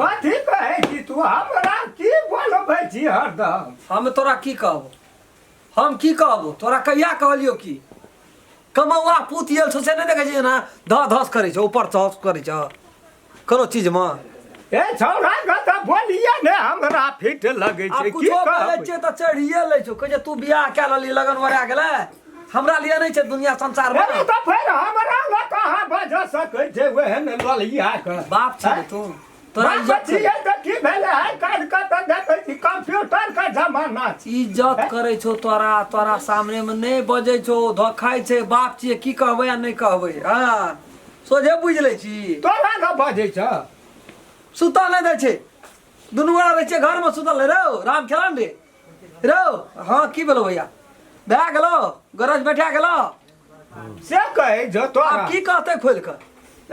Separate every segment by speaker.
Speaker 1: कथी कहै छी तू हमरा की बोलबै छी हरदम
Speaker 2: हम तोरा की कहबो हम की कहबो तोरा कहिया कहलियो की कमौआ पूत येल छौ से नहीं देखे छी ना धस करे छौ ऊपर धस करे छौ कोनो चीज में
Speaker 1: ए छौरा के त बोलिए ने हमरा फिट लगै छै की कहै
Speaker 2: छै त चढ़िए लै छौ कहे तू बियाह के लली लगन वरा गेलै हमरा लिए नहीं छै दुनिया संसार में
Speaker 1: अरे त फेर हमरा ल कहां बज सकै छै ओहन ललिया के
Speaker 2: बाप छै तू तोरा इज्जत
Speaker 1: छियै त की भेलै है काज क त देखै छी कंप्यूटर का जमाना छै
Speaker 2: इज्जत करे छौ तोरा सामने में नहीं बजे छौ धखाई छै बाप छियै की कहबै आ नहीं कहबै हां सोझे बुझ लै छी
Speaker 1: तोरा न बजै छ
Speaker 2: सुतल नहीं दै छै दुनू गोरा रहै छै घर में सुतल रहो राम खेलान रे रहो हाँ की भेलो भैया भए गेलो गरज बैठा गेलो
Speaker 1: से कहै जो तोरा
Speaker 2: आब की कहते खोल कर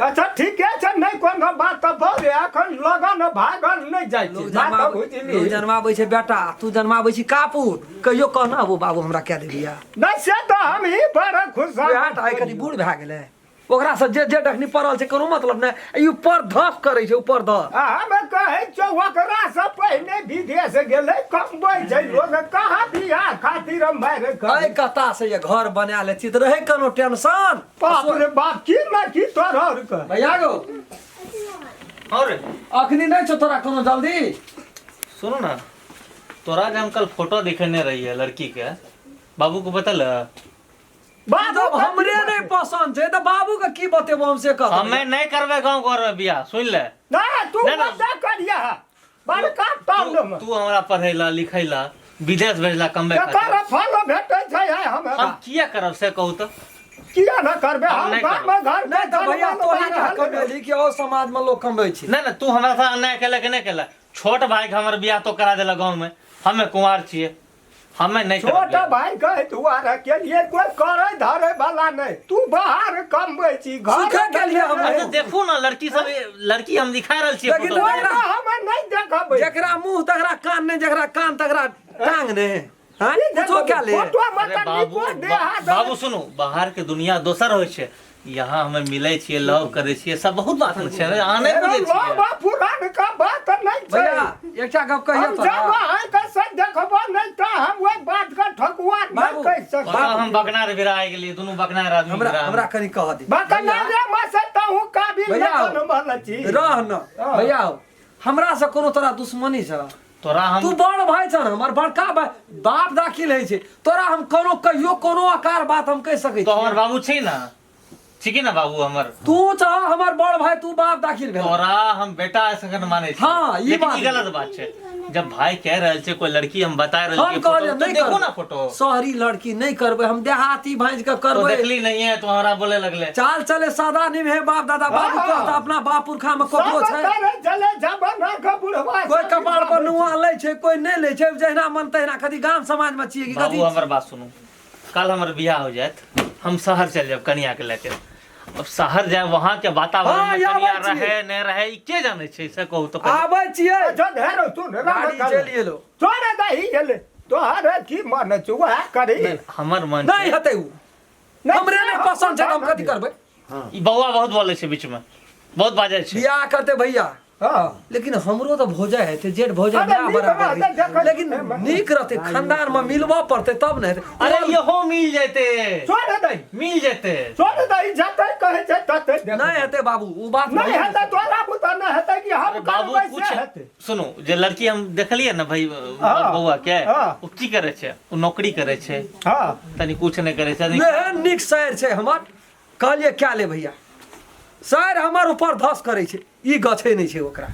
Speaker 1: अच्छा ठीके छै नहीं कोनो बात त बोले एखन लगन भागल नहीं जाइ छै
Speaker 2: लोग जन्माबै छै बेटा तू जन्माबै छी कापूर कहियो कहना वो बाबू हमरा कह दे बिया
Speaker 1: नहीं से तो हम ही बड़ा खुश
Speaker 2: बेटा आई कनी बूढ़ भए गेलै ओकरा से जे डखनी पड़ल छै कोनो मतलब नहीं ई ऊपर धस करे छै ऊपर धस
Speaker 1: हम कहै छौ ओकरा से पहिने विदेश गेलै कमबै छै लोग कहाँ बियाह खातिर मार
Speaker 2: कई कता से ये घर बना लेती त रहे कोनो टेंशन
Speaker 1: बाप रे बाप की ना की तोरा के
Speaker 2: भैया गो
Speaker 3: और
Speaker 2: अखनी नहीं छो तोरा कोनो जल्दी
Speaker 3: सुनो ना तोरा जे हम कल फोटो दिखने रही है लड़की के बाबू को बतल
Speaker 2: बाबू हमरे नहीं पसंद है तो बाबू का की बतेबो हमसे कह
Speaker 3: हमें नहीं करबे गांव घर में बियाह सुन ले
Speaker 1: ना तू मत करिया बड़का टाउन में
Speaker 3: तू हमरा पढ़ैला लिखैला विदेश भेजला कमबे
Speaker 1: एकर फल भेटै छै हमरा
Speaker 3: हम किया करब से कहू तो
Speaker 1: किया न करबे हम गांव में घर
Speaker 2: नहीं तो भैया तो ही ना कमेली कि और समाज में लोग कमबै छी
Speaker 3: नहीं तू हमरा साथ अन्याय केले कि नहीं केले छोट भाई के हमर बियाह तो करा देला गांव में हमें कुंवार छिए हमें नहीं
Speaker 1: छोटा भाई कहे दुआरा के लिए कोई करे धरे वाला नहीं तू बाहर कमबै छी घर
Speaker 2: सीखे के लिए हम
Speaker 3: अच्छा देखू ना लड़की सब लड़की हम दिखा रहल छिए
Speaker 2: लेकिन
Speaker 3: फोटो
Speaker 1: हम नहीं देखबै
Speaker 2: जकरा मुंह तकरा कान नहीं जकरा कान तकरा टांग ने हां कुछो क्या ले
Speaker 1: फोटो मत
Speaker 3: अरे बाबू
Speaker 1: दे
Speaker 3: बाबू सुनो बाहर के दुनिया दोसर होय छै यहाँ हमें मिले छिए लव करे छिए सब बहुत बात छै आने बुझे छिए
Speaker 1: बाबा पुरान का बात नहीं छै
Speaker 2: भैया एकटा गप कहियो
Speaker 1: हम
Speaker 2: तो
Speaker 1: जब आए का से देखबो नहीं त हम ओइ बात का ठकुआ नहीं कह सकब
Speaker 3: हम बकनार भिड़ा गेलिए दोनों बकनार आदमी
Speaker 2: हमरा कनी कह दे
Speaker 1: बकना रे मसे त हूं काबिल नहीं बनल छी
Speaker 2: रह न भैया हमरा से कोनो तोरा दुश्मनी छ
Speaker 3: तोरा हम
Speaker 2: तू बड़ भाई छ हमर बड़का बाप दाखिल है छै तोरा हम कोनो कहियो कोनो आकार बात हम कह सकै छी
Speaker 3: तो हमर बाबू छै ना ठीक है ना बाबू हमर
Speaker 2: तू चाह हमर बड़ भाई तू बाप दाखिल भेल
Speaker 3: तोरा हम बेटा ऐसा माने छी
Speaker 2: हाँ, ये
Speaker 3: लेकिन
Speaker 2: बात
Speaker 3: ई गलत बात छै जब भाई कह रहल छै कोई लड़की हम बता रहल
Speaker 2: हम
Speaker 3: छी
Speaker 2: कह
Speaker 3: फोटो तो
Speaker 2: नहीं
Speaker 3: देखो
Speaker 2: करबै।
Speaker 3: ना फोटो
Speaker 2: शहरी लड़की नहीं करबे हम देहाती भांज के
Speaker 3: तो
Speaker 2: करबे
Speaker 3: देखली नहीं है तो हमरा बोले लगले
Speaker 2: चाल चले सादा निम है बाप दादा बाबू
Speaker 1: हाँ।
Speaker 2: कहता अपना बाप पुरखा में ककरो
Speaker 1: सब
Speaker 2: छै
Speaker 1: करे चले जमाना का बुढ़वा
Speaker 2: कोई कपाड़ पर नुआ ले छै कोई नहीं ले छै जहिना मन तहिना कदी गांव समाज में छिए कि
Speaker 3: बाबू
Speaker 2: कदी
Speaker 3: हमर बात सुनू कल हमर बियाह हो जात हम शहर चल जाब कन्या के लेके अब शहर जाए वहां के वातावरण
Speaker 2: हाँ,
Speaker 3: में
Speaker 2: या
Speaker 3: कन्या
Speaker 2: बात छियै।
Speaker 3: रहे नहीं रहे ई के जाने छै से कहू तो
Speaker 2: आबै छिए
Speaker 1: जो धेरो तू
Speaker 2: गाड़ी चलिए लो
Speaker 1: तोरे दही गेले तोहरे की मन छै वह करी
Speaker 3: हमर मन
Speaker 2: नहीं
Speaker 3: छै
Speaker 2: हते उ हमरे नहीं पसंद छै हम कथि करबै
Speaker 3: ई बौआ बहुत बोले छै बीच में बहुत बाजे छै
Speaker 2: बियाह करते भैया
Speaker 1: हां
Speaker 2: लेकिन हमरो तो भोजा है थे जेठ भोजा
Speaker 1: अरे
Speaker 2: ना
Speaker 1: नीक
Speaker 2: बराबर
Speaker 1: रहतै,
Speaker 2: है।
Speaker 1: देखै
Speaker 2: लेकिन
Speaker 1: छै,
Speaker 2: नीक रहते खानदान में मिलवा पड़ते तब न हेतै
Speaker 3: अरे येहो मिल जेते
Speaker 1: छोड़ दही
Speaker 3: मिल जेते
Speaker 1: छोड़ दही जतै कहे छै ततै
Speaker 2: नहीं हेतै बाबू उ बात
Speaker 1: नहीं हेतै तोरा बुता नहीं हेतै कि हम
Speaker 3: बाबू
Speaker 1: करबै
Speaker 3: पूछ
Speaker 1: से हेतै
Speaker 3: सुनो जे लड़की हम देखलिए ना भाई
Speaker 1: हाँ।
Speaker 3: बौआ के
Speaker 1: हाँ।
Speaker 3: वो की करे छै वो नौकरी करे छै
Speaker 1: हां
Speaker 3: तनी कुछ नहीं करे छै
Speaker 2: नहीं निक शहर छै हमर कहलिए क्या ले भैया शहर हमर ऊपर धस करे छै ई गछे नहीं छै ओकरा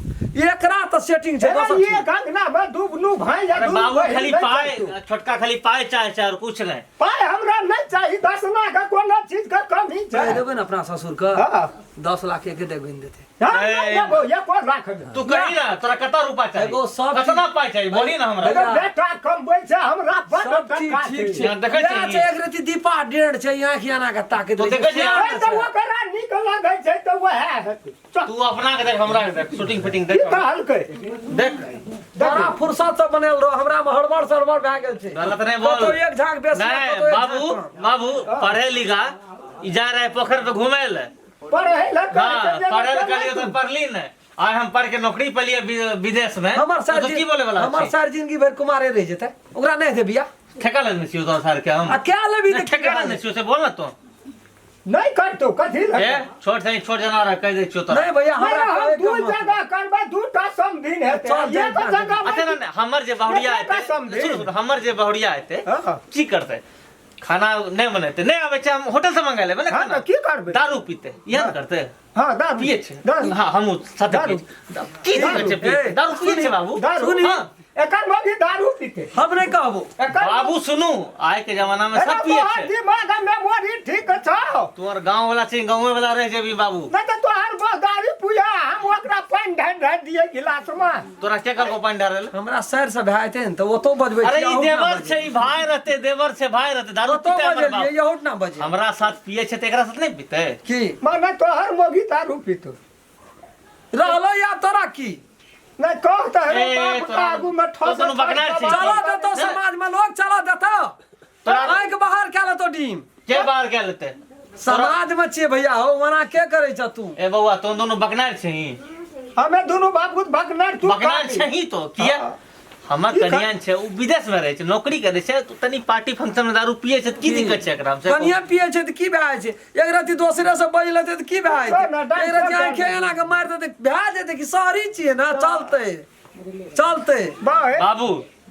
Speaker 2: एकरा त सेटिंग छै बस
Speaker 1: ये गंगना में डूबनू भाई या
Speaker 3: अरे
Speaker 1: डूब
Speaker 3: बाबू
Speaker 1: गई,
Speaker 3: खाली
Speaker 1: नहीं
Speaker 3: पाए
Speaker 1: चलतू।
Speaker 3: छोटका खाली पाए चाहे और कुछ नहीं
Speaker 1: पाए हमरा नहीं चाहिए 10 लाख का कोनो चीज का कमी
Speaker 2: कह
Speaker 1: छै
Speaker 2: देबै न अपना ससुर के
Speaker 1: हां
Speaker 2: 10 लाख एक दे गुन देते
Speaker 1: हां
Speaker 3: ए,
Speaker 1: ये को लाख
Speaker 3: तू कही ना तोरा कता रुपया चाहिए
Speaker 2: एगो सब
Speaker 3: कितना पाए चाहिए बोली ना हमरा
Speaker 1: अगर बेटा कमबै छै हमरा बड़
Speaker 2: सब चीज
Speaker 1: टका
Speaker 2: ठीक छै
Speaker 3: यहाँ देखै
Speaker 2: यहाँ
Speaker 3: छियै।
Speaker 2: छै एक रति दीपा डेढ़ छै यहाँ खियाना के ताके
Speaker 3: तो देखै छियै।
Speaker 1: तो ओकरा नीक लागै छै तो वह हेतै
Speaker 3: तू अपना के देख हमरा के देख शूटिंग फिटिंग देख
Speaker 1: की कहलकै
Speaker 3: देख
Speaker 2: बड़ा फुर्सत से बनल रहो हमरा में हड़बड़ सड़बड़ भए गेल छै
Speaker 3: गलत नहीं बोल
Speaker 2: कतौ एक झाग बेसी
Speaker 3: नहीं
Speaker 2: कतौ एक
Speaker 3: बाबू
Speaker 2: झाग कम।
Speaker 3: बाबू पढ़े लिखा ई जा रहे पोखर पे घूमे ले
Speaker 1: पढ़े ला
Speaker 3: हाँ पढ़े लिखा लिए तो पढ़ली नहीं आज हम पढ़ के नौकरी पे लिए विदेश में
Speaker 2: हमर
Speaker 3: तो की बोले वाला
Speaker 2: हमर सारी जिंदगी भर कुमारे रह जेतै ओकरा नहीं दे बिया
Speaker 3: ठेका लेने छियो तो सर के हम
Speaker 2: आ क्या लेबी
Speaker 3: नहीं, ठेका लेने छियो से बोल ना तो
Speaker 1: नहीं कर तो कथी
Speaker 3: ए छोट जानवर कह दे छियो तो
Speaker 2: नहीं भैया हमरा
Speaker 1: हम
Speaker 2: कहे
Speaker 1: दू
Speaker 2: के मत।
Speaker 1: जगह करबै दूटा समधिन हेतै
Speaker 2: चल,
Speaker 1: एक
Speaker 2: चल,
Speaker 1: जगह
Speaker 3: अच्छा ना हमर जे बहुड़िया
Speaker 1: ठेका
Speaker 3: आते
Speaker 1: समझे।
Speaker 3: सुन हमर जे बहुड़िया आते
Speaker 1: हाँ।
Speaker 3: की करते खाना नहीं बनेते नहीं आवे छै हम होटल से मंगा लेबे ना
Speaker 1: हाँ,
Speaker 3: खाना
Speaker 1: तो की करबै?
Speaker 3: दारू पीते यह
Speaker 1: हाँ।
Speaker 3: करते
Speaker 1: हाँ दारू
Speaker 3: पिए छै
Speaker 1: दारू
Speaker 3: हां हम साथे
Speaker 1: दारू।
Speaker 3: पिए की
Speaker 1: दारू।
Speaker 3: दिक्कत छै पिए दारू पिए छै बाबू
Speaker 1: दारू
Speaker 2: सुनी।
Speaker 3: हां
Speaker 1: एकर मगी दारू पीते
Speaker 2: हम नहीं कहबो
Speaker 1: एकर
Speaker 3: बाबू सुनू आय के जमाना में सब पिए
Speaker 1: तोहर
Speaker 3: छै
Speaker 1: दिमाग में मोरी ठीक छौ
Speaker 3: तोहर गांव वाला छै गांव वाला रह जेबी बाबू
Speaker 1: नहीं तो तोहर दारू पुया हम ओकरा पानी ढाल दिए गिलास में
Speaker 3: तोरा के कर को पानी डालल
Speaker 2: हमरा सर से भाई थे तो वो तो बजबै
Speaker 3: अरे
Speaker 2: छी,
Speaker 3: ई
Speaker 2: अहूँ ना
Speaker 3: देवर
Speaker 2: बजबै।
Speaker 3: छै ई भाई रहते देवर छै भाई रहते दारू
Speaker 2: तो
Speaker 3: पीते हमर
Speaker 2: बजलिए
Speaker 3: बाप
Speaker 2: यहूँ ना बजे
Speaker 3: हमरा साथ पिए छै त एकरा साथ नहीं पीते
Speaker 2: की
Speaker 1: माने तोहर मोगी दारू पीतो
Speaker 2: रहलो या तोरा की
Speaker 1: नहीं कह तो
Speaker 3: ए,
Speaker 1: बाप
Speaker 3: तोरा-
Speaker 1: आगू में
Speaker 3: तो तोनु बकना छी।
Speaker 2: चलो देतो समाज में लोग चलो देतो
Speaker 3: तोरा-
Speaker 2: आंख बाहर क्या लेतो डीम
Speaker 3: के बाहर के लेते
Speaker 2: समाज में छिए भैया हो मना के करे छ तू
Speaker 3: ए बउआ तो दोनों बकनार छही
Speaker 1: हमें दोनों बाबू बकनार तू
Speaker 3: बकनार
Speaker 1: काटी।
Speaker 3: छही तो किया
Speaker 1: हाँ।
Speaker 3: हमर
Speaker 1: की
Speaker 3: कनियान छै उ विदेश में रहे छै नौकरी करे छै तो तनी पार्टी फंक्शन में दारू पिए छै त की दिक्कत छै एकरा से
Speaker 2: कनिया पिए छै त की भए छै एक राति दोसरे से बज लेते त की भए
Speaker 1: तो ना,
Speaker 2: छै एक राति
Speaker 1: डांस
Speaker 2: आंखे एना के मार देते भए जेते कि शहरी छिए ना चलते चलते
Speaker 1: बाहे
Speaker 3: बाबू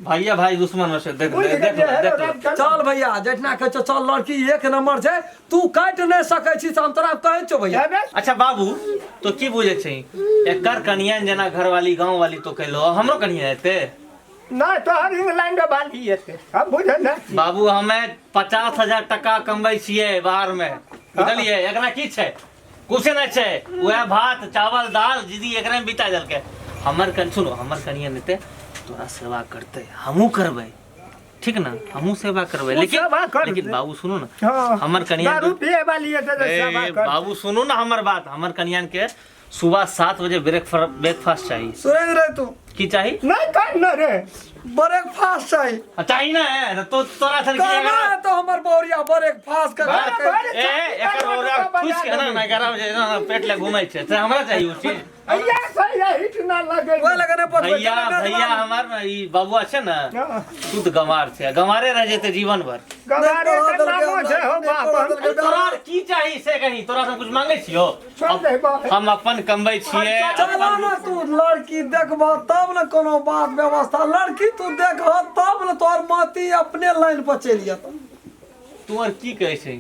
Speaker 3: भैया भाई दुश्मन में से देख
Speaker 1: बुझ
Speaker 3: देख
Speaker 1: गेलियै,
Speaker 3: देख
Speaker 1: हेलो,
Speaker 3: देख
Speaker 2: चल भैया जेठना कहे छो चल लड़की एक नंबर छै तू काट नहीं सकै छी से हम तोरा कहै छो भैया
Speaker 1: हेबे?
Speaker 3: अच्छा बाबू तो की बुझे छै एकर कनियान जना घरवाली गांव वाली तो कहलो हमरो कनिया हेते
Speaker 1: नहीं तोहर इंग्लैंड वाली हेतै अब बुझे ना
Speaker 3: बाबू हमें 50,000 टका कमबै छियै बाहर में बुझलियै एकरा की छै कुछ नहीं छै वह भात चावल दाल दीदी एकरा में बिता देलकै हमर कन सुनो हमर कनिया नेते तोरा सेवा करते हमहू करबै ठीक ना हमहू सेवा करबै
Speaker 1: उ
Speaker 3: लेकिन
Speaker 1: सेवा कर
Speaker 3: लेकिन
Speaker 1: दे।
Speaker 3: बाबू सुनो ना
Speaker 1: हाँ।
Speaker 3: हमर कनिया
Speaker 1: दारू पिए वाली हेतै तो
Speaker 3: ए,
Speaker 1: सेवा कर
Speaker 3: बाबू सुनो ना हमर बात हमर कनियान के सुबह 7 बजे ब्रेकफास्ट चाहिए
Speaker 2: सुरेंद्र रे तू
Speaker 3: की चाहिए
Speaker 1: नहीं कर न रे
Speaker 2: ब्रेकफास्ट चाहिए
Speaker 3: चाहिए ना है तो तोरा सन की
Speaker 2: कहना है तो हमर बोरिया ब्रेकफास्ट कर
Speaker 1: बड़े बड़े
Speaker 3: ए एकर ओरा खुश के ना 11 बजे ना पेट ले घुमै छै से हमरा चाहिए उ चीज
Speaker 1: भैया सही है हिट ना लगे
Speaker 2: वो लगने पर
Speaker 3: भैया भैया हमार ना ई बाबुआ छै ना
Speaker 1: हाँ।
Speaker 3: शुद्ध गंवार छै गंवारे रह जेते जीवन भर
Speaker 1: गवारे के नामो छै हो बाप
Speaker 3: तोरा की चाही से कहीं तोरा से कुछ मांगे छियो
Speaker 1: छोड़ दे बाप
Speaker 3: हम अपन कमबै छियै
Speaker 2: चला ना तू लड़की देखबह तब न कोनो बात व्यवस्था लड़की तू देखह तब न तोहर मती अपने लाइन पर चलि जेतौ
Speaker 3: तू और की कहै छै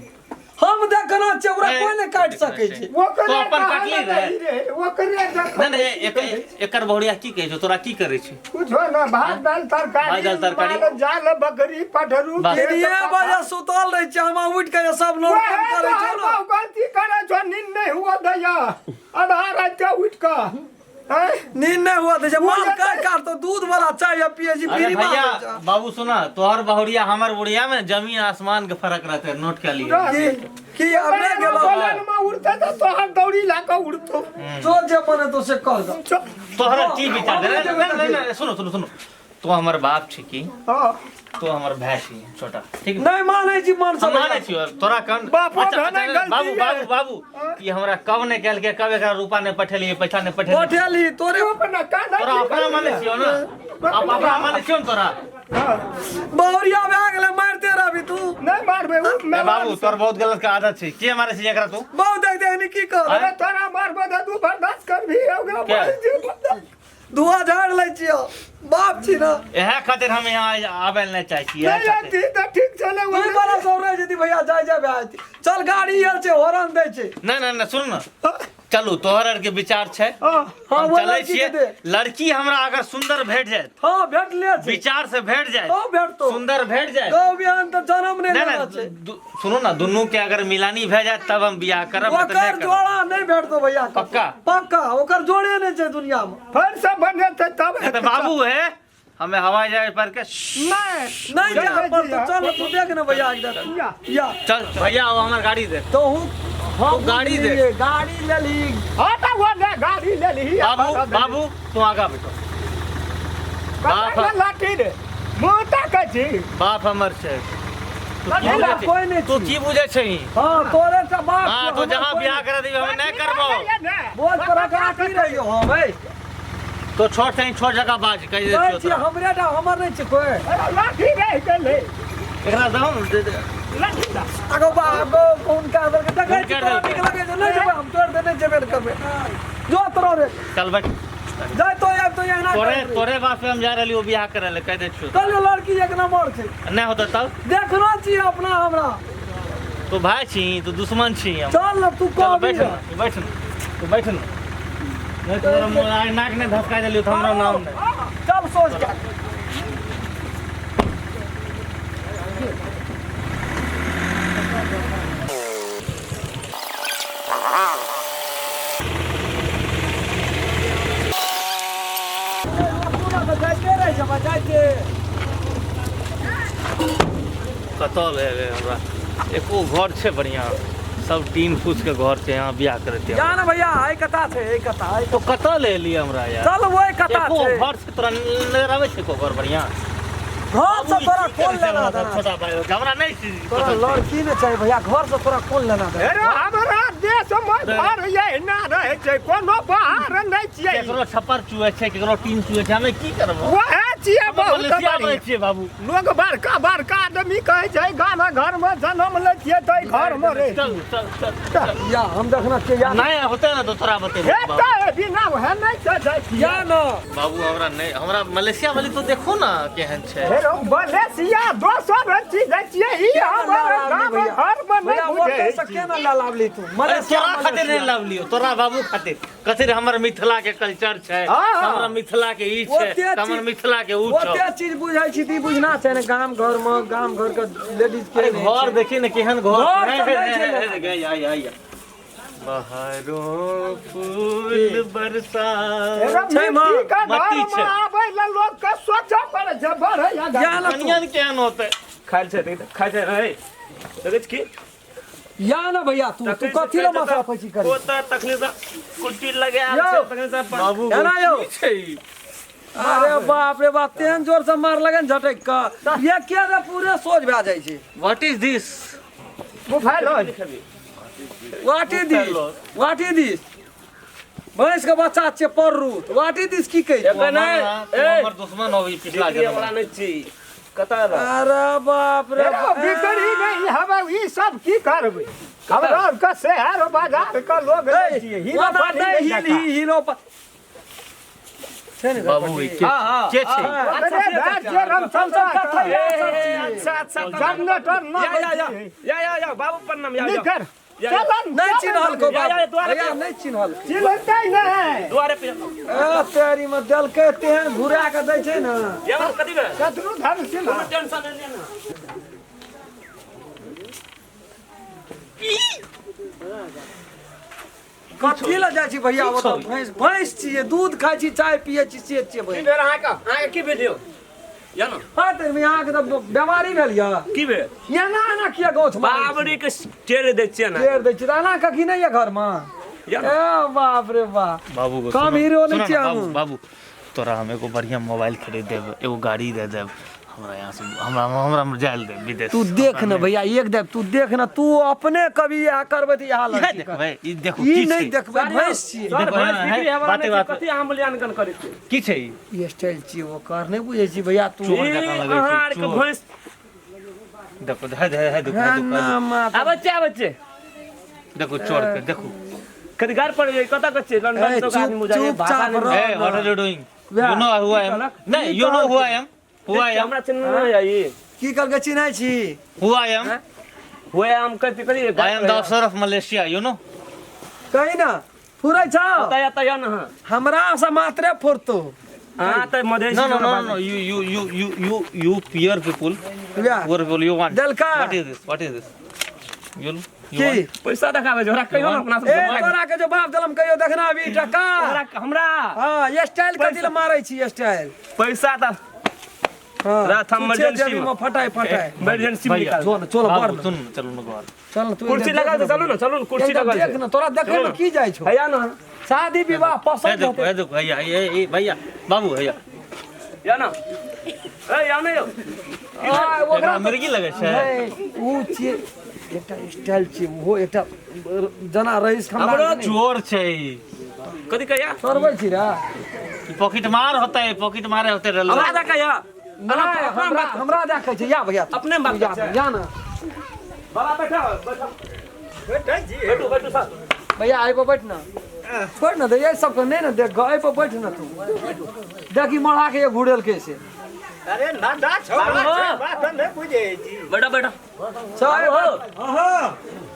Speaker 2: हम देखना छै ओकरा
Speaker 3: ए,
Speaker 2: कोई नहीं काट सकै छै
Speaker 1: वो
Speaker 3: तो
Speaker 1: करे
Speaker 3: अपन काटली रे
Speaker 1: वो करे
Speaker 3: नहीं नहीं एकर बहुरिया की कहै छै तोरा की करै छै
Speaker 1: कुछ हो ना भात दाल तरकारी
Speaker 3: भात, दाल, तरकारी।
Speaker 1: माल, जाल बकरी पठरू
Speaker 3: बस।
Speaker 1: खेत,
Speaker 2: ये
Speaker 1: कपा।
Speaker 2: बजे सुतल रहे छै हम उठ के सब लोग
Speaker 1: ओए,
Speaker 2: काम करे छै
Speaker 1: तो
Speaker 2: ना
Speaker 1: हम गलती करे छो नींद नहीं हुआ दैया आधा रात के उठ का हैं?
Speaker 2: नींद नहीं हुआ तो माल काट काट तो दूध वाला चाय पिए जी
Speaker 3: अरे
Speaker 2: फ्री
Speaker 3: भैया
Speaker 2: में
Speaker 3: बाबू सुना तोहर बहुरिया हमर बुढ़िया में जमीन आसमान के फर्क रहते नोट के लिए
Speaker 2: की अब नहीं गेलो
Speaker 1: बोलन में उड़ते तो तोहर दौड़ी लाके उड़तो
Speaker 2: जो जे बने तो से कर दो
Speaker 1: चो-
Speaker 3: तोहरा की विचार दे नहीं सुनो सुनो सुनो तो हमर बाप छी की
Speaker 1: हाँ।
Speaker 3: तो हमर भाई छी छोटा ठीक है
Speaker 2: नहीं माने जी मन
Speaker 3: हम
Speaker 2: सब
Speaker 3: माने छियो तोरा कन
Speaker 1: बापो
Speaker 3: अच्छा,
Speaker 1: भने
Speaker 3: अच्छा,
Speaker 1: गलती
Speaker 3: बाबू
Speaker 1: है।
Speaker 3: बाबू बाबू ये हमरा कब ने कहल के कब एकरा रूपा ने पठेलिए पैसा ने पठेलिए
Speaker 2: पठेली तोरे
Speaker 1: अपना काना
Speaker 3: तोरा अपना माने छियो ना आप अपना माने छियो ना तोरा
Speaker 2: बहुरिया भए गेले मारते रहबी तू
Speaker 1: नहीं मारबे उ
Speaker 3: ए बाबू तोर बहुत गलत का आदत छै के मारे छी एकरा तू
Speaker 2: बहुत देख देख की कर
Speaker 1: अरे तोरा मारबे तो तू बर्दाश्त कर भी ओकरा
Speaker 3: क्या?
Speaker 1: मार जे बर्दाश्त
Speaker 2: धुआं झाड़ ले छियो बाप छी ना
Speaker 3: एहे खातिर हम यहाँ आवे नहीं चाहे छी एहे
Speaker 1: नहीं
Speaker 3: खातिर
Speaker 1: आती तो ठीक चले
Speaker 2: तू बड़ा सब रह जदी भैया जाय जाय भाई चल गाड़ी आल छै हॉर्न दे छै
Speaker 3: नहीं नहीं नहीं सुन ना चलू तोहर आर के विचार छै
Speaker 1: हां
Speaker 2: हाँ,
Speaker 3: हम
Speaker 2: वो
Speaker 3: चलै
Speaker 2: लड़की
Speaker 3: छियै
Speaker 2: के दे।
Speaker 3: लड़की हमरा अगर सुंदर भेट जाए
Speaker 2: हां भेट ले छै
Speaker 3: विचार से भेट जाए
Speaker 2: हां भेट तो
Speaker 3: सुंदर भेट जाए
Speaker 2: गौ बिहान तो जन्म नहीं
Speaker 3: नहीं
Speaker 2: लेना
Speaker 3: नहीं
Speaker 2: छै
Speaker 3: सुनो ना दोनों के अगर मिलानी भे जाए तब हम बियाह करब नहीं तो नहीं
Speaker 2: ओकर
Speaker 3: करब
Speaker 2: जोड़ा नहीं भेटतो भैया
Speaker 3: पक्का?
Speaker 2: पक्का ओकर जोड़े नहीं छै दुनिया में
Speaker 1: फिर से बने थे तब
Speaker 3: नहीं तो बाबू है हमें हवाई जहाज पर के
Speaker 1: नहीं
Speaker 2: नहीं जा पर तो चल तू देख ना भैया एकदम
Speaker 1: या
Speaker 2: या
Speaker 3: चल भैया वो हमार गाड़ी दे
Speaker 2: तो हूँ
Speaker 3: तो गाड़ी दे
Speaker 2: गाड़ी ले ली
Speaker 1: हटा वो ले गाड़ी ले ली
Speaker 3: बाबू बाबू तू आगा बैठो बाप
Speaker 1: बाप लाठी रे मोटा कची
Speaker 3: बाप हमर छै तू की
Speaker 2: हमरा
Speaker 3: बुझै
Speaker 2: कोई नहीं
Speaker 3: छै? तू की बुझे छै
Speaker 2: हाँ तोरे से बाप
Speaker 3: हाँ तो जहाँ बियाह कर दी हमें नहीं करबो
Speaker 2: बोल पर गाड़ी रही छियै हम ए
Speaker 3: तो छोट से छोट जगह बाज कह दे
Speaker 2: कहै छियै हमरे टा हमर नहि छै कोइ
Speaker 1: अरे लाठी रह गेलै
Speaker 3: एकरा दाम दे दे
Speaker 1: लाठी दा
Speaker 2: आगो बागो फोन का अंदर के देखै छी तोरा नीक लगे छै नहि जेबै हम तोड़ देने जेबे करबै जो तोरा रे
Speaker 3: चल बैठ
Speaker 2: जाय तो आब तो यहाँ
Speaker 3: तोरे बाप पे हम जा रहलियो बियाह करे ले कह दे छु
Speaker 2: कल लड़की एक नंबर छै
Speaker 3: नहीं होता तब
Speaker 2: देखना छियै अपना हमरा
Speaker 3: तू भाई छी तू दुश्मन छी हम
Speaker 2: चल न तू
Speaker 3: चल
Speaker 2: कहबी
Speaker 3: बैठ तू बैठ नहीं तो मोरा नाक ने धसका देलियो तो हमरा नाम नहीं
Speaker 2: चल सोच के
Speaker 3: कतल है हमरा एको घर छै बढ़िया सब टीन फूस के घर छै यहाँ बियाह करते
Speaker 2: या ना भैया आई कथा छै आई कथा
Speaker 3: तो कतल ले लिया हमरा यार
Speaker 2: चल वही कथा
Speaker 3: एको
Speaker 2: छै
Speaker 3: घर से तोरा नजर आवे छै को घर बढ़िया
Speaker 2: घर से तोरा कौन लेना
Speaker 3: था
Speaker 2: देना
Speaker 3: छोटा भाई हमरा नहीं छी
Speaker 2: तोरा लड़की ने चाहिए भैया घर से तोरा कौन लेना देना
Speaker 1: अरे हमरा देश में घर ये ना रहे छै कोनो बाहर नहीं छियै
Speaker 3: केकरो छप्पर चुए छै केकरो टीन चुए छै हमें की करब
Speaker 1: वहे छियै बहुत
Speaker 3: मलेशिया में
Speaker 1: बढ़िया
Speaker 3: छियै बाबू
Speaker 1: लोग बड़का बड़का आदमी कहै छै गाना घर में जन्म ले छियै तो घर में रहे
Speaker 3: चल चल चल
Speaker 2: या हम देखना चाहिए या
Speaker 3: नहीं होते ना तो तोरा बते
Speaker 1: हेतै बिना वहे नहीं छै जाइ
Speaker 2: या ना
Speaker 3: बाबू हमरा नहीं हमरा मलेशिया वाली तो देखो ना केहन छै
Speaker 1: हेरो मलेशिया दोसर चीज छियै ई हमर गाम घर में
Speaker 2: भैया
Speaker 1: नहीं
Speaker 2: वो
Speaker 1: बुझे
Speaker 2: कैसे केना ला लावली तू
Speaker 3: अरे
Speaker 2: मलेशिया
Speaker 3: तोरा खातिर नहीं लाव लियो तोरा बाबू खातिर कथि हमर मिथिला के कल्चर छै
Speaker 1: हाँ।
Speaker 3: हमरा मिथिला के ई छै हमर मिथिला के ऊ छै
Speaker 2: ओते चीज बुझाई छी ती बुझना छै ने गाम घर में गाम घर के लेडीज के
Speaker 3: अरे घर देखी ने केहन घर
Speaker 2: घर सब नहीं छै
Speaker 3: या बहारों फूल बरसा
Speaker 1: हेरो
Speaker 2: छै माँ,
Speaker 1: मिट्टी का
Speaker 3: मट्टी
Speaker 1: घर
Speaker 3: छै।
Speaker 1: में आबै ल लोग के सोचऽ पड़े छै बढ़ै या
Speaker 2: या ना तू
Speaker 3: कनियन केहन होते
Speaker 4: खाइ छै खाइ छै रे देखै छी
Speaker 2: या ना भैया तू तू कथी ला माथा पैची करे
Speaker 4: ओता तखने से कुट्टी लगे आल
Speaker 2: यो।
Speaker 4: छै तखने से
Speaker 3: बाबू
Speaker 2: या ना यो
Speaker 3: छै
Speaker 2: अरे बाप रे बाप तेहन जोर से मार लगे न झटक का ये क्या रे पूरे सोच भए जाइ छै
Speaker 3: व्हाट इज दिस
Speaker 1: बुझाइल
Speaker 2: what is this what is this भैंस के बच्चा छै पररूट व्हाट इज दिस की कहि
Speaker 3: हमर दुश्मन होई पिछला
Speaker 4: ये वाला
Speaker 3: जन्म
Speaker 4: नहीं छी कता ला
Speaker 2: अरे बाप रे
Speaker 1: हेरो बिगड़ी नहीं हवे ई सब की करबै हमरा के शहर बाजार के लोग नहीं छियै हीरा पानी नहीं देखा।
Speaker 2: हीरो छै ने
Speaker 3: बाबू ई के के छै
Speaker 1: अरे राज्य रामचंद्र
Speaker 4: अच्छा अच्छा
Speaker 1: जनरेटर ना
Speaker 4: या बाबू प्रणाम या
Speaker 1: निकर
Speaker 4: या।
Speaker 1: चलन
Speaker 2: नहीं चिन्हल को
Speaker 4: या, या, द्वारे
Speaker 2: भैया
Speaker 4: पे।
Speaker 2: नहीं चिन्हल
Speaker 1: चिन्हतै नहीं
Speaker 4: द्वारे पे
Speaker 2: ए तेरी में देलकै तेहन घुरा के दै छै ने
Speaker 4: या कथि बे
Speaker 1: शत्रुघ्न सिन्हा
Speaker 4: टेंशन नहीं लेना
Speaker 2: कथी ला जाइ छी भैया वो तो भैंस भैंस छियै दूध खाइ छी चाय पियै छी से छियै
Speaker 4: की
Speaker 2: भैंस
Speaker 4: बेर अहाँ की भेलियो या ना
Speaker 2: हाँ तो यहाँ के तो बीमारी भेल यऽ
Speaker 4: की बे
Speaker 2: एना एना किया गाँव छ
Speaker 4: बाबरी के टेर दै छियै ना
Speaker 2: टेर दै छी एना कखी नहीं है घर में
Speaker 4: या
Speaker 2: ए बाप रे बाप
Speaker 3: बाबू को
Speaker 2: कम
Speaker 3: सुनो,
Speaker 2: हीरो नहीं
Speaker 3: सुनो
Speaker 2: छियै
Speaker 3: ना,
Speaker 2: हम।
Speaker 3: बाबू बाबू तोरा हम एगो बढ़िया मोबाइल खरीद देब एगो गाड़ी दे देब हमरा यहाँ से हमरा जाइल दे विदेश
Speaker 2: तू देख न भैया एक देख तू देख न तू अपने कभी यहाँ करबै त यहाँ
Speaker 3: इहे
Speaker 2: लड़की
Speaker 3: देखबै ई देखो
Speaker 2: ई
Speaker 3: की
Speaker 2: नहीं
Speaker 3: छै
Speaker 2: देखबै भैंस छियै
Speaker 4: सर
Speaker 3: देखो,
Speaker 4: भाई
Speaker 3: यहाँ
Speaker 4: बिक्री
Speaker 3: है,
Speaker 4: है वाला
Speaker 3: बाते
Speaker 4: नहीं
Speaker 3: बाते।
Speaker 4: कथि अहाँ मूल्यांकन करै छी
Speaker 3: की छै ई
Speaker 2: ई स्टाइल छियै ओकर नहीं बुझै छी भैया तू
Speaker 3: चोर जकाँ लगै छै,
Speaker 4: अहाँ आर के
Speaker 3: चोर।
Speaker 4: भैंस
Speaker 3: देखो है देखो
Speaker 4: बच्चे
Speaker 3: देखो चोर के देखो
Speaker 4: कथि गार पड़ गई कता कच्चे लंदन तो आदमी मुझे भाषा
Speaker 2: चुपचाप
Speaker 4: नहीं
Speaker 3: Hey, what are you doing? You know who I am? नहीं, you know who I am? Who I am?
Speaker 4: हमरा चिन्ह नहीं आई
Speaker 2: की करके चिन्है छी
Speaker 3: Who I am?
Speaker 4: हुए हम कथि करी
Speaker 3: I am the officer of Malaysia, you know?
Speaker 2: कही ना फुरै छ
Speaker 4: तया तया न
Speaker 2: हमरा से मात्रे फुरतो
Speaker 4: हां त Madhesi
Speaker 3: No, no, no, no. You poor people.
Speaker 2: या
Speaker 3: Poor people, you want.
Speaker 2: Delka.
Speaker 3: What is this? What is this? You
Speaker 2: की
Speaker 3: want?
Speaker 4: पैसा देखाबे जोरा कहियो ना अपना
Speaker 2: ए
Speaker 4: सब
Speaker 2: तोरा के जो बाप दलम कहियो देखना अभी टका
Speaker 4: हमरा
Speaker 2: हां ये स्टाइल कथी ला मारै छी स्टाइल
Speaker 4: पैसा त
Speaker 2: हां
Speaker 4: रात हम इमरजेंसी
Speaker 2: में फटाई फटाई
Speaker 4: इमरजेंसी में निकाल
Speaker 2: जो न चलो
Speaker 3: बाबू,
Speaker 2: बढ़
Speaker 3: सुन, चलो ना घर।
Speaker 2: चल न तू
Speaker 4: कुर्सी लगा दे चलो ना कुर्सी लगा
Speaker 2: देख न तोरा देखे में की जाइ छौ
Speaker 4: हैया ना
Speaker 2: शादी विवाह
Speaker 3: है
Speaker 2: पसंद
Speaker 3: देखो, है देखो, भैया, ये भैया, बाबू भैया।
Speaker 4: या ना ए या नहीं
Speaker 3: एकरा मिर्गी लगे छै।
Speaker 2: ऊ छियै एकटा स्टाइल छियै वो एकटा जना रईस
Speaker 3: हमरो चोर छै।
Speaker 4: कथी कहिया
Speaker 2: करबै छी रे
Speaker 3: पॉकेट मार होता है, पॉकेट मारे होते रल
Speaker 4: हमरा जा कहिया
Speaker 2: नहीं हमरा देखै छै या भैया
Speaker 4: अपने बात
Speaker 2: या
Speaker 4: छै।
Speaker 2: या ना
Speaker 4: बाबा बैठो बैठो
Speaker 1: बेटा जी
Speaker 4: बैठो बैठो सर
Speaker 2: भैया आई पर बैठ ना बैठ ना दे ये सब नहीं ना देख आई पर बैठ ना तू देखी मरा के ये घुड़ेल कैसे
Speaker 1: अरे ना दा छोड़ा बात नहीं बुझे जी
Speaker 4: बैठो बैठो
Speaker 2: चल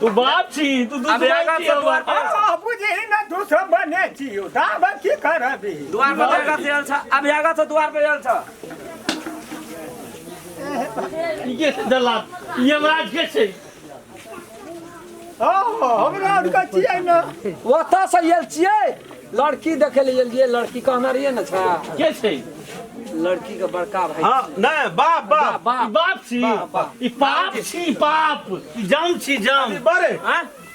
Speaker 3: तू बाप छी, तू
Speaker 4: अब आगा से द्वार पर
Speaker 1: आ बुझे ना दूसरा बने छियो दाब की करबी
Speaker 4: द्वार पर आगा से आयल छ अब आगा से द्वार पे आयल छ
Speaker 3: ये दलाल यमराज के छै।
Speaker 1: हमरा उनका छियै ना
Speaker 2: ओतऽ से आयल छियै लड़की देखे ले एलियै लड़की कहना रहिए ना छा
Speaker 3: के छै?
Speaker 2: लड़की के बड़का भाई
Speaker 5: हाँ नहीं बाप बाप
Speaker 2: बाप
Speaker 3: ई बाप छी, ई पाप छी, पाप ई जाम छी, जाम।
Speaker 5: बड़े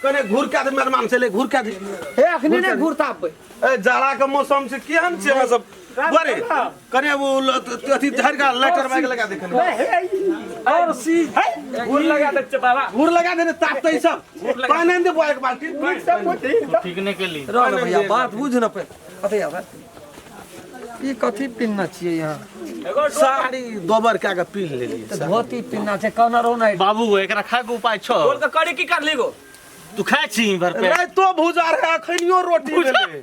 Speaker 5: कने घूर के दे मेहमान से ले घूर के दे
Speaker 2: हे अखनी ने घुरता पे
Speaker 5: ए जाड़ा के मौसम से केहन छै हम सब बड़े कने वो अथी धर का लेटर बैग लगा दे कने
Speaker 2: और सी
Speaker 4: घूर लगा दे छ बाबा
Speaker 5: घूर लगा दे तापते ही सब पानी दे एक बाल्टी
Speaker 1: सब बुझी
Speaker 3: ठीक नहीं के लिए
Speaker 2: रह ना भैया बात बुझ ना पे अते यार ई कथी पिन्ना छियै यहाँ
Speaker 4: एगो
Speaker 5: साड़ी दोबर के पीन ले ली
Speaker 2: तो धोती पिन्ना छै कहना रो ना
Speaker 3: बाबू एकरा खा के उपाय छो।
Speaker 4: बोल के कड़ी की कर लीगो
Speaker 3: तू खाय छी भर पे
Speaker 5: नहीं तो भुजा रहे अखनियो रोटी ले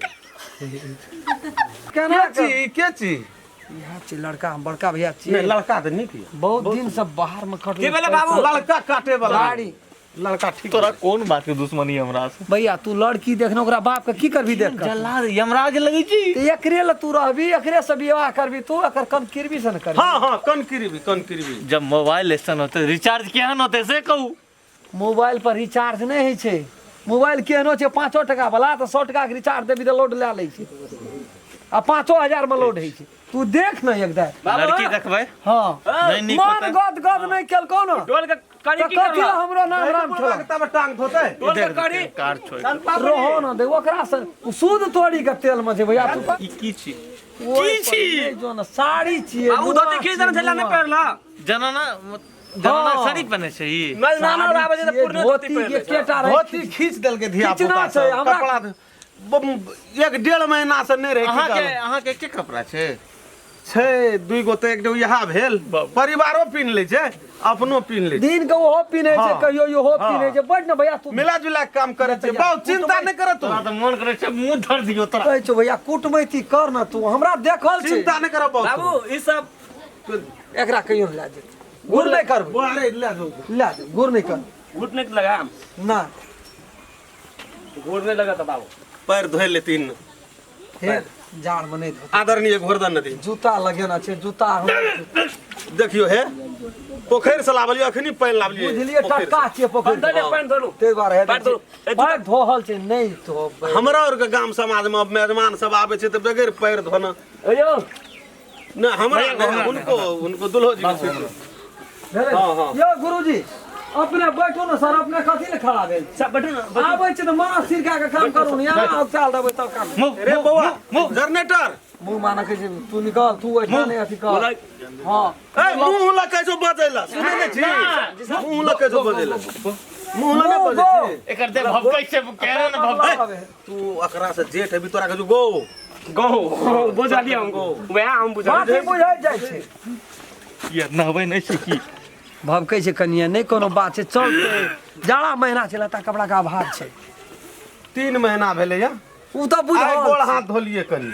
Speaker 2: केना
Speaker 5: के ची
Speaker 2: यहाँ छी लड़का बड़का भैया
Speaker 5: नहीं
Speaker 2: छियै
Speaker 5: लड़का तो नहीं किया
Speaker 2: बहुत दिन से बाहर में खट
Speaker 4: के बेला बाबू
Speaker 5: लड़का काटे वाला
Speaker 2: गाड़ी
Speaker 5: लड़का ठीक
Speaker 3: तोरा कौन बात के दुश्मनी हमरा से?
Speaker 2: भैया तू लड़की देखना ओकरा बाप के की करबी देख कर
Speaker 3: जल्लाद यमराज लगे छी।
Speaker 2: तो एकरे ल तू रहबी एकरे से विवाह करबी तू एकर कम किरबी से न करबी
Speaker 5: हाँ हाँ कन
Speaker 3: जब मोबाइल लेसन होते रिचार्ज केहन होते से कहू।
Speaker 2: मोबाइल पर रिचार्ज नहीं होइ छै मोबाइल केहनो छै 5 टका वाला तो 100 टका के रिचार्ज देबी तो लोड लै लै छै आ 5000 में लोड होइ छै तू देख न एकदम
Speaker 3: लड़की देखबै
Speaker 2: हाँ
Speaker 3: नहीं नीक
Speaker 2: मन
Speaker 3: होतै।
Speaker 2: गद गद नहीं केल कौन
Speaker 4: डोल के कड़ी
Speaker 2: तो
Speaker 4: की
Speaker 2: कथी
Speaker 4: कर
Speaker 2: हमरो नाम राम छोड़ा
Speaker 5: तब टांग धोते
Speaker 4: डोल के कड़ी
Speaker 3: कार छोड़
Speaker 2: रहो न दे ओकरा से सूद तोड़ी के तेल में छै भैया तू
Speaker 3: ई की छी?
Speaker 2: ओइ
Speaker 3: की छी?
Speaker 2: पर जो न साड़ी छियै
Speaker 4: बाबू धोती खींच देने छला ने पहनला
Speaker 3: जनाना जनाना साड़ी पहने छै ई।
Speaker 4: मैं नाना और आवे जे पूर्ण धोती
Speaker 2: धोती के
Speaker 4: पहन
Speaker 2: केटा रहे
Speaker 5: धोती खींच देल के धिया
Speaker 2: खींचना
Speaker 5: पुता
Speaker 2: छै, हमरा-
Speaker 5: कपड़ा 1.5 महीना से नहीं रहे
Speaker 3: अहाँ के के कपड़ा छै?
Speaker 5: छै दुई गो तो एक यहाँ भेल परिवारो पीन ले छै अपनो पीन ले छै।
Speaker 2: दिन के ओहो पिन्है छै
Speaker 5: हाँ।
Speaker 2: कहियो इहो
Speaker 5: हाँ।
Speaker 2: पिन्है छै बैठ न भैया तू
Speaker 5: मिला जुला के काम करे छै बहुत चिंता नहीं करे तू
Speaker 3: तोरा तो मन करे छै मुंह धर दियो तोरा।
Speaker 2: कहै छौ भैया कुटमैती कर न तू हमरा देखल छै
Speaker 5: चिंता नहीं करे बहुत
Speaker 4: बाबू ई सब
Speaker 2: एकरा कहियो लै जे गुर नहीं करबै
Speaker 5: वो अरे ले दो
Speaker 2: लै जे गुर नहीं कर
Speaker 4: घुटने के लगा
Speaker 2: ना
Speaker 4: घोड़ने लगा था बाबू
Speaker 5: पैर धोए ले तीन
Speaker 2: हे जाड़ में नहीं धो
Speaker 5: आदरणीय घोरदन नदी
Speaker 2: जूता लगेना छै जूता
Speaker 5: देखियो हे पोखर से लावलियो अखनी पानी लावलियो
Speaker 2: बुझलिए टटका छियै पोखरि
Speaker 4: बंदर ने पानी धोलू
Speaker 2: ते बार है
Speaker 4: पैर धोलू
Speaker 2: पैर धोहल छै नहीं धोबै
Speaker 5: हमरा और के गांव समाज में अब मेहमान सब आवे छै तो बगैर पैर धोना
Speaker 4: अयो
Speaker 5: ना हमरा नहीं, उनको दुल्हो जी के छै। हाँ, हाँ।
Speaker 2: यो गुरुजी अपने बैठो न सर अपने कथी ले खड़ा भेल
Speaker 4: सब बैठो ना
Speaker 2: आबै छै त मारा सिरका के काम करू न यहाँ चाल देबै तब काम
Speaker 3: मुंह
Speaker 5: रे बउआ जनरेटर
Speaker 2: मुंह माना के जे तू निकाल तू ऐठा नहीं अथी कर हां
Speaker 5: ए मुंह लकै जो बजेला सुनै नै छी मुंह लकै जो बजेला मुंह लकै बजे छी
Speaker 3: एकर दे भभकै छै कह रहे ना भभकै।
Speaker 5: तू अकरा से जेठ अभी तोरा के जो गो
Speaker 4: गो बुझा दिया हमको वह हम बुझा
Speaker 2: बात बुझाइ जाइ छै
Speaker 3: ये नहबै नहीं छै की?
Speaker 2: भभकै छै कनिया नहीं कोनो बात छै चलते जाड़ा महीना छै लता कपड़ा का अभाव छै
Speaker 5: 3 महीना भेले या
Speaker 2: उ त बुझ
Speaker 5: आइ गोड़ हाथ धोलिए कनी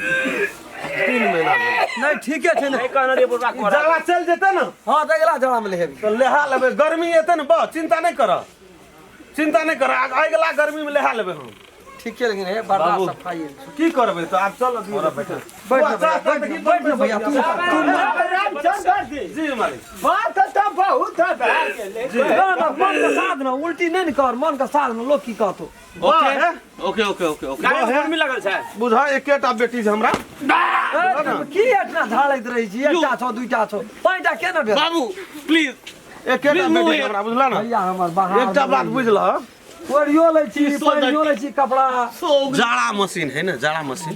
Speaker 5: 3 महीना भेले
Speaker 2: नहीं ठीके छै
Speaker 4: नहीं
Speaker 2: ने
Speaker 4: कहना रे बुढ़ा कोड़ा
Speaker 5: जला चल जेते ना
Speaker 2: हां देखला जाड़ा में लेबी
Speaker 5: तो लेहा लेबे गर्मी एते ना बस चिंता नहीं कर अगला गर्मी में लेहा लेबे हम
Speaker 2: ठीके लेकिन हे बर्दाश्त सफाई
Speaker 5: की करबे तो आप चल दियो बैठ
Speaker 2: बैठ न भैया तू
Speaker 1: रामचंद्र जी
Speaker 5: जी मालिक
Speaker 1: बात तो बहुत है
Speaker 2: ना मन का साध न उल्टी नहीं न कर मन का साध न लोग की कहतो
Speaker 3: ओके ओके ओके ओके
Speaker 4: गाड़ी में लगल छै
Speaker 5: बुझा एकेटा बेटी छै हमरा
Speaker 2: की इतना झाड़ैत रही छी एकटा छौ दुइटा छौ पाँचटा के न भेल
Speaker 3: बाबू प्लीज
Speaker 5: एकेटा बेटी छै हमरा बुझला ना
Speaker 2: भैया हमर बाहर
Speaker 5: एकटा बात बुझला
Speaker 2: ओरियो लै छी पहिरियो लै छी कपड़ा
Speaker 5: जाड़ा मशीन है ना जाड़ा मशीन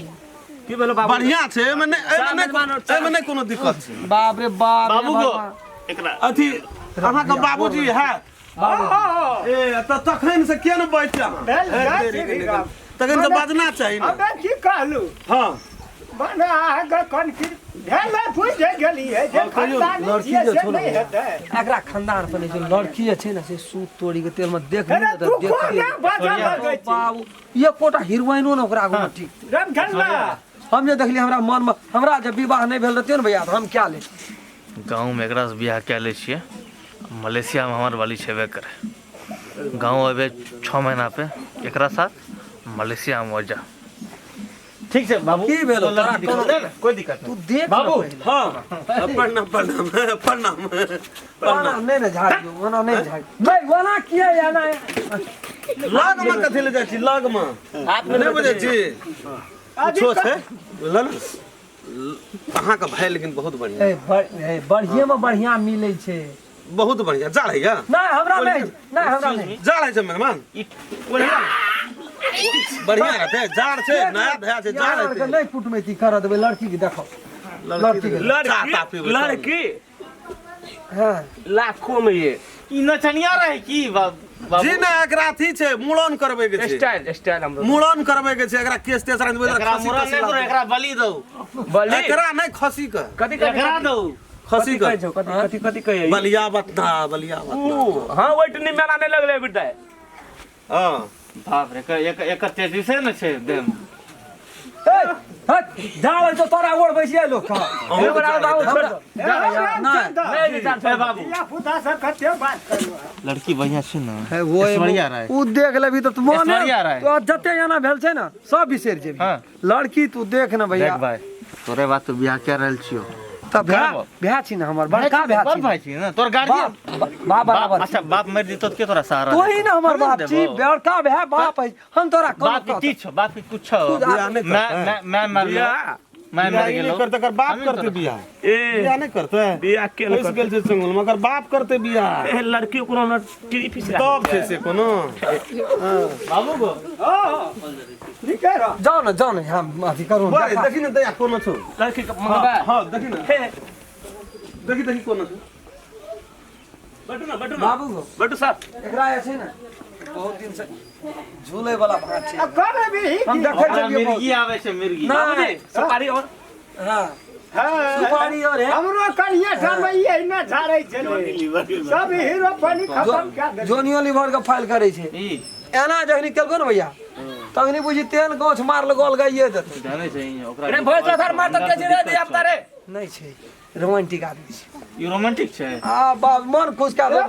Speaker 4: की बोलो बाबू
Speaker 5: बढ़िया छै एमे नहीं कोनो दिक्कत छै
Speaker 2: बाप रे बाप रे
Speaker 3: बाबू गो
Speaker 2: भगवान।
Speaker 3: एकरा
Speaker 5: अथी अहाँ के बाबूजी है ए त तखन से के न बैठा तखन तऽ बाजना चाही ने
Speaker 1: हमे की कहलू
Speaker 5: हाँ
Speaker 1: बना आगे कन की ढेले पूछ गेली है जे
Speaker 2: कहियो
Speaker 1: खानदानी
Speaker 2: लड़की
Speaker 1: छियै
Speaker 2: जे
Speaker 1: से
Speaker 2: छौ ने,
Speaker 1: नहीं हेतै
Speaker 2: एकरा खानदान पर जो लड़की जे छै ने से सूत तोड़ी के तेल में देख
Speaker 1: अरे
Speaker 2: लियो
Speaker 1: तू
Speaker 2: त देख
Speaker 1: कोना बाजा लगै छी
Speaker 2: बाबू ये कोटा हीरोइनो ने ओकरा आगू में ठीक
Speaker 1: राम खेलना
Speaker 2: हम जे देखली हमरा मन में हमरा जब विवाह नहीं भेल रहते ने भैया तो हम क्या ले
Speaker 3: गाँव में एकरा से बियाह कए लै छियै मलेशिया में हमर वाली छेबे करे गाँव अबे 6 महीना पे एकरा साथ मलेशिया में जा ठीक छै बाबू
Speaker 2: की भेलो तोरा
Speaker 3: कोई दिक्कत
Speaker 2: तू देख
Speaker 3: बाबू
Speaker 5: हाँ प्रणाम प्रणाम प्रणाम
Speaker 2: वाना नहीं ना झाड़ियो वाना नहीं झाड़ी भाई वाना किया या ना
Speaker 5: लग में कथि ले जाइ छी लग में आप नहीं बुझै छी कुछो छै बुझल अहाँ का भाई लेकिन बहुत बढ़िया
Speaker 2: बढ़िया में बढ़िया मिले छे
Speaker 5: बहुत बढ़िया जा रही है
Speaker 2: नहीं हमरा नहीं
Speaker 5: जा रही है मेहमान बढ़िया रहते जाड़ छै नया धया छै जा
Speaker 2: यार
Speaker 5: रहते
Speaker 2: नहीं कुटमैती कर देबे लड़की के देखो लड़की के
Speaker 4: लड़की
Speaker 2: हां
Speaker 4: लाखों में ये
Speaker 3: ई नचनिया रहे की बाबू
Speaker 5: जी ने एकरा अथी छै मूड़न करबै के छै
Speaker 4: स्टाइल हम
Speaker 5: मूड़न करबै के छै एकरा केस तेस रंग
Speaker 3: एकरा मुरन नहीं करो एकरा बलि दो
Speaker 4: बलि
Speaker 5: एकरा नहीं खसी के
Speaker 4: कथी
Speaker 3: एकरा दो
Speaker 5: खसी के
Speaker 4: कथी कहे
Speaker 5: बलिया बतना
Speaker 4: हां वेट नहीं मेला नहीं लगले बेटा
Speaker 5: हां
Speaker 3: बाप रे एक तेजी से न छै देम
Speaker 2: हट जाओ तो तोरा ओर बैसिए लोग का
Speaker 3: ए बाबू
Speaker 1: या पुता से कते बात करबा
Speaker 3: लड़की बढ़िया छै ना
Speaker 2: है वो
Speaker 3: ऐश्वर्या राय
Speaker 2: उ देख लेबी तो मन
Speaker 3: ऐश्वर्या राय।
Speaker 2: तो जते जाना भेल छै ना सब बिसर जेबी
Speaker 3: हां
Speaker 2: लड़की तू देख ना भैया
Speaker 3: देख भाई तोरे बात तो बियाह कर रहल छियो
Speaker 2: तब भ्या छी ना हमर बड़का भ्या छी
Speaker 3: भाई छी ना तोर गार्जियन
Speaker 2: बाप बराबर
Speaker 3: अच्छा बाप मर दी तो के तोरा सहारा
Speaker 2: तो ही ना हमर बाप छी बड़का भ्या बाप है हम तोरा
Speaker 3: बाप की की छो बाप की कुछ छो मैं मर गया मैं मर
Speaker 5: नहीं
Speaker 3: गेलो
Speaker 5: करते कर बाप करते बियाह
Speaker 4: ए
Speaker 5: बियाह नहीं करते
Speaker 4: बिया के
Speaker 5: इस गेल से संगुल मगर बाप करते बियाह
Speaker 4: ए लड़की को ना टिरी फिसरा
Speaker 5: तब छै से कोनो
Speaker 3: बाबू को
Speaker 1: हां निके रह
Speaker 2: जाओ ना हम अथी करू
Speaker 5: भाई देखि न दया कोनो छौ
Speaker 4: लड़की का मंगवा
Speaker 5: हां देखि न देखि कोनो छौ
Speaker 4: बैठो ना
Speaker 2: बाबू को
Speaker 4: बैठो साहब
Speaker 2: एकरा छै ना बहुत दिन से झूले वाला भात छै
Speaker 1: अब करे भी
Speaker 2: हम देखै छलिए
Speaker 3: मिर्गी आवे छै मिर्गी
Speaker 2: नहीं
Speaker 4: सपारी और
Speaker 2: हां सुपारी और है
Speaker 1: हमरो कनिया समय न झाड़ै छले सब हीरो पानी खत्म कर दे
Speaker 2: जोनियो लीवर का फाइल करे छै
Speaker 3: ई
Speaker 2: एना जखनी केलको ने भैया तखनी बुझी तेल गोछ मार लगल गइए देतै
Speaker 3: जाने छै ओकरा
Speaker 4: अरे भैंस आधार मार तक के रे दिया अपना रे
Speaker 2: नहीं छै रोमांटिक आदमी छै
Speaker 3: ई रोमांटिक छै
Speaker 2: आ बा मन खुश कर दे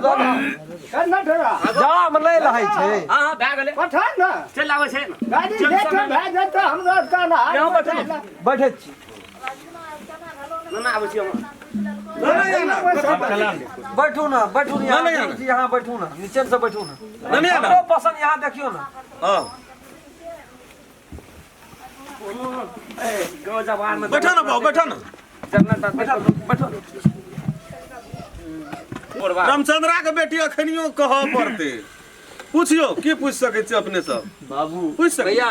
Speaker 1: करना ठरा
Speaker 2: जा में नहीं रहै छै
Speaker 4: हां भा गेले
Speaker 1: पठा ना
Speaker 4: चल आवे छै
Speaker 1: गाड़ी लेके भाग जाए तो हमरा काना
Speaker 4: यहाँ बैठो
Speaker 2: बैठे छी
Speaker 4: ना आवे छी हम
Speaker 2: बैठू ना यहाँ बैठू ना नीचे से बैठू ना
Speaker 5: नहीं
Speaker 2: हमरो पसंद यहाँ देखियो ना
Speaker 5: हां
Speaker 4: गांव जवान में
Speaker 5: बैठो ना बाबू बैठो ना
Speaker 4: जन्नत बैठो
Speaker 5: रामचंद्रा के बेटी अखनियो कह पड़ते पूछियो की पूछ सकै छी अपने सब
Speaker 3: बाबू
Speaker 5: पूछ सकै
Speaker 2: भैया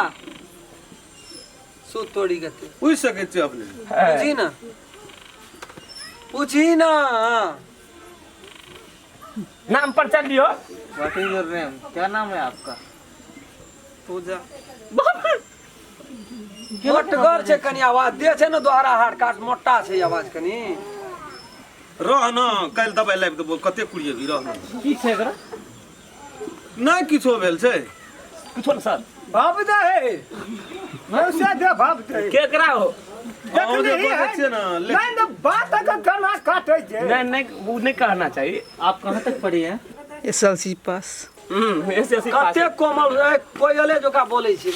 Speaker 2: सूत तोड़ी गते
Speaker 5: पूछ सकै छी अपने
Speaker 2: पूछी ना
Speaker 4: नाम पर चल लियो
Speaker 3: व्हाट इज योर नेम क्या नाम है आपका
Speaker 2: पूजा मोटगर छै कनी आवाज दे छै ना दोहरा हाट काट मोटा छै आवाज कनी
Speaker 5: रह न काल दबाई लाबि देबो कते कुड़िए भी रह न
Speaker 3: की छै एकरा
Speaker 5: नहीं किछो भेल छै
Speaker 4: कुछो ना सर
Speaker 1: भाव दे मौसा दे भाव दे
Speaker 4: केकरा हो
Speaker 5: अहूँ जे बजै छियै न
Speaker 1: नहीं ना बात का गला काटे छै
Speaker 4: नहीं वो नहीं कहना चाहिए
Speaker 3: आप कहां तक पढ़ी हैं
Speaker 2: एसएलसी पास
Speaker 4: ऐसे ऐसे पास
Speaker 2: कते कोमल कोयले जोका बोलै छै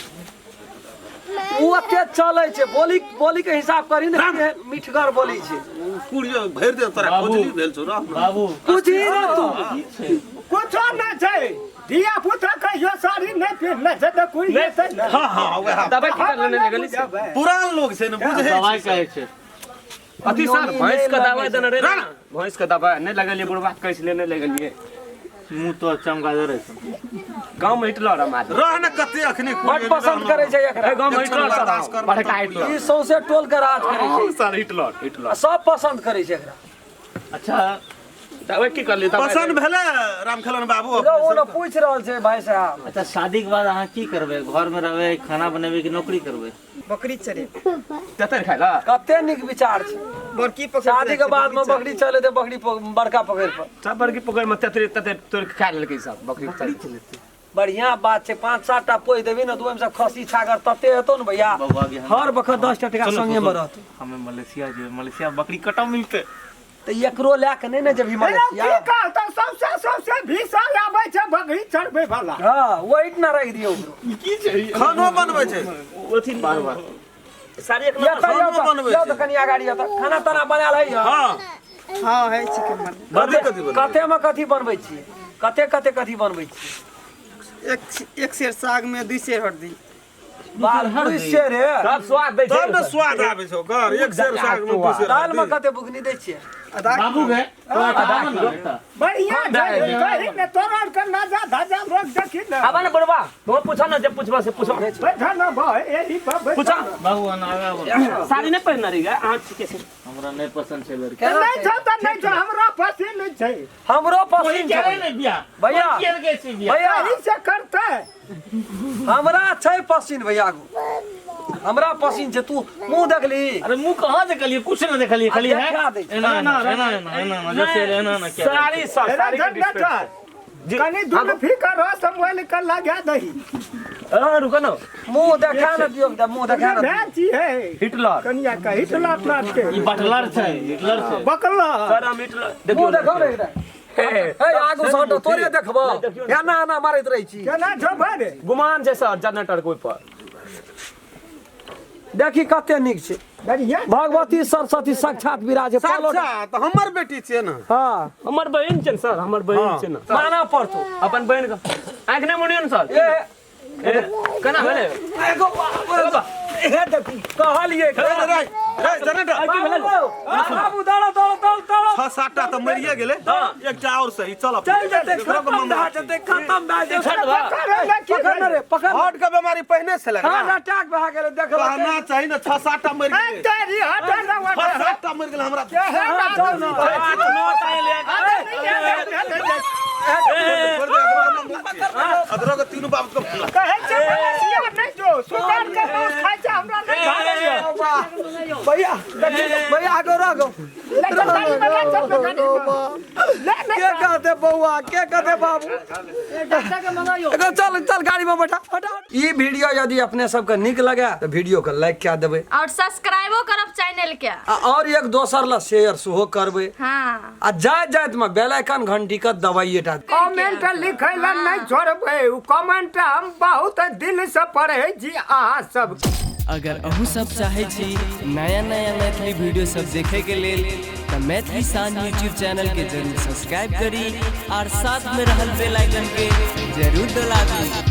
Speaker 2: उ अते चलै छै बोली के हिसाब करी ना मिठगर बोली छै
Speaker 5: कुड़िए भरि दे तोरा
Speaker 3: बाबू।
Speaker 5: खोजली भेल छौ रह न
Speaker 3: बाबू
Speaker 2: पूछी ना तू
Speaker 1: कुछो ना छै दिया पुता कहियो साड़ी नहीं पहनने छै तो कोई नहीं छै ना
Speaker 5: हां हां वएह
Speaker 4: दवाई टीका लेने लगली
Speaker 5: पुरान लोग छै न बुझै
Speaker 3: दवाई
Speaker 5: छै
Speaker 3: कहै छै
Speaker 4: अति सर भैंस का दवाई देने रे भैंस का दवाई नहीं लगलिए बुढ़वा कैसे लेने लगलिए
Speaker 3: मुंह तो चमका दे रहे
Speaker 4: गांव में हिटलर हमारे
Speaker 5: रह न कते अखनी
Speaker 2: बड पसंद करे छै एकरा
Speaker 4: गांव में हिटलर
Speaker 5: बर्दाश्त
Speaker 4: सर
Speaker 5: कर
Speaker 4: बड़का हिटलर
Speaker 2: ई सौसे टोल के राज करे छै
Speaker 4: सर हिटलर
Speaker 2: सब पसंद करे छै एकरा
Speaker 3: अच्छा
Speaker 4: तब की कर ली
Speaker 5: पसंद भेले रामखेलन बाबू
Speaker 2: ओ न पूछ रहल छै भाई साहब।
Speaker 3: अच्छा शादी के बाद अहाँ की करबै? घर में रहबै, खाना बनेबै कि नौकरी करबै?
Speaker 1: बकरी चरे
Speaker 4: तेतर खाइला
Speaker 2: कते नीक विचार छै।
Speaker 1: बड़की पकड़
Speaker 2: शादी के बाद में बकरी चले ते बकरी बड़का पकड़ पर
Speaker 4: सब बड़की पकड़ में तेतर तोर खा लेलकै सब बकरी चलेतै।
Speaker 2: बढ़िया बात छै। 5-7 टा पोइ देबी न, तो ओइमे से खसी छागर तते हेतौ न भैया,
Speaker 3: बउआ के
Speaker 2: हर बखत 10 टका संगे में रहतौ।
Speaker 3: हमें मलेशिया जे मलेशिया बकरी कटा मिलते
Speaker 2: त एकरो लए के नहीं न जेबी मलेशिया।
Speaker 1: की कहता सबसे भीसा आबै छै बकरी चढ़बै वाला।
Speaker 2: हां वही न रख दियौ।
Speaker 3: की छै?
Speaker 5: खानो बनबै छै
Speaker 4: ओथी बार सारी एक
Speaker 2: या त
Speaker 5: खानो बनबै
Speaker 2: या
Speaker 5: छै।
Speaker 2: त कनिया गाड़ी या त खाना ताना बनाल है।
Speaker 5: हां
Speaker 1: हां है चिकन बन।
Speaker 5: कथी बनबै
Speaker 2: कते में कथी बनबै छी? कते बनबै छी?
Speaker 1: एक सेर साग में 2 सेर हरदी।
Speaker 2: बाल हर से रे
Speaker 4: सब स्वाद दै छै।
Speaker 5: तब न स्वाद आबै छै ओकर। एक सेर साग में 2 सेर
Speaker 2: दाल में कते बुकनी दै छियै?
Speaker 3: बाबू के
Speaker 1: बढ़िया छै कहि ने तोरा के नाजा धाजा रोक देखि न।
Speaker 4: आबा न बुढ़वा तो पूछा न जब पूछबा से पूछो
Speaker 1: बैठा न भाई एही पर
Speaker 4: पूछा।
Speaker 3: बाबू अनागा बोल।
Speaker 4: साड़ी नहीं पहनना रही अहाँ ठीके छै।
Speaker 3: हमरा नहीं पसंद छै लड़की।
Speaker 1: नहीं छ त नहीं छ हमरा पसंद नहीं छै।
Speaker 2: हमरो
Speaker 3: कोई
Speaker 2: पसंद
Speaker 3: करे
Speaker 2: छै
Speaker 3: नहीं बियाह
Speaker 2: भैया।
Speaker 3: कोई किया के छै बियाह?
Speaker 2: भैया
Speaker 1: एही से करते
Speaker 2: हमरा छै पसंद भैया को। हमरा पसंद छै। तू मुंह देखली?
Speaker 3: अरे मुंह कहाँ देखलिए? कुछ ना देखलिए खाली है
Speaker 2: देखा दै छी।
Speaker 3: ना जैसे रहना ना क्या
Speaker 4: साड़ी सब साड़ी के डिस्प्ले
Speaker 1: कनी दूर फिकर रह मोबाइल कर लगा दही।
Speaker 4: रुको न
Speaker 2: मुंह देखा न दियो, मुंह देखा न दियो।
Speaker 1: भैंसी है
Speaker 4: हिटलर
Speaker 1: कनिया का हिटलर प्लाट के
Speaker 3: ई बटलर छै हिटलर छै।
Speaker 1: बकला
Speaker 4: सर हम हिटलर
Speaker 2: मुंह देखो रे
Speaker 4: हे
Speaker 2: ए आगू सट तोरे देखबो। या ना मारैत रहै छी।
Speaker 1: केना छ भरे
Speaker 4: गुमान छै सर जनरेटर के ऊपर।
Speaker 2: देखी कते नीक छै।
Speaker 1: बढ़िया
Speaker 2: भगवती सरस्वती साक्षात विराजे पालो।
Speaker 5: साक्षात हमर बेटी छियै न।
Speaker 2: हां
Speaker 4: हमर बहन छै सर हमर बहन छै न।
Speaker 2: माना पड़तो
Speaker 4: अपन बहन का आंख नहीं मुड़ियो न सर।
Speaker 2: ए
Speaker 4: केना भेले
Speaker 2: एगो हे देखी कहलिए
Speaker 5: रे जनरेटर
Speaker 2: बाबू दौड़ो
Speaker 5: 6-7 टा त मरिए गेलै। एकटा और सही चल
Speaker 2: चल जते खत्म भए जते खत्म भए जते पकड़ रे पकड़।
Speaker 5: हार्ट के बीमारी पहिने से लगा।
Speaker 2: हां अटैक भए गेलै देख
Speaker 5: कहना चाही न 6-7 टा मरि गेलै।
Speaker 1: तेरी हटा ना
Speaker 5: 6-7 टा मरि गेलै हमरा। अदरक तीनों बाप को
Speaker 1: कहे छै मलेशिया नहीं जो सुगर के मांस खाइ छै हमरा नहीं भागे।
Speaker 2: भैया भैया आगो रगो के कहते बउआ के कहते बाबू। चल गाड़ी में बैठा ई वीडियो यदि अपने सबके निक लगे तो वीडियो के लाइक क्या देबे
Speaker 6: और सब्सक्राइबो करब चैनल के
Speaker 2: और एक दोसर ला शेयर सेहो करबे।
Speaker 6: हाँ
Speaker 2: आ जात में बेल आइकन घंटी के दबाइए टा।
Speaker 1: कमेंट लिखै ला नहीं छोड़बै। उ कमेंट हम बहुत दिल से पढ़ै छी अहाँ सब।
Speaker 7: अगर अहू सब चाहे छी नया मैथिली वीडियो सब देखे के लेल तो मैथिली साँझ यूट्यूब चैनल के जरूर सब्सक्राइब करी और साथ में रहल बेल आइकन के जरूर दबा दी।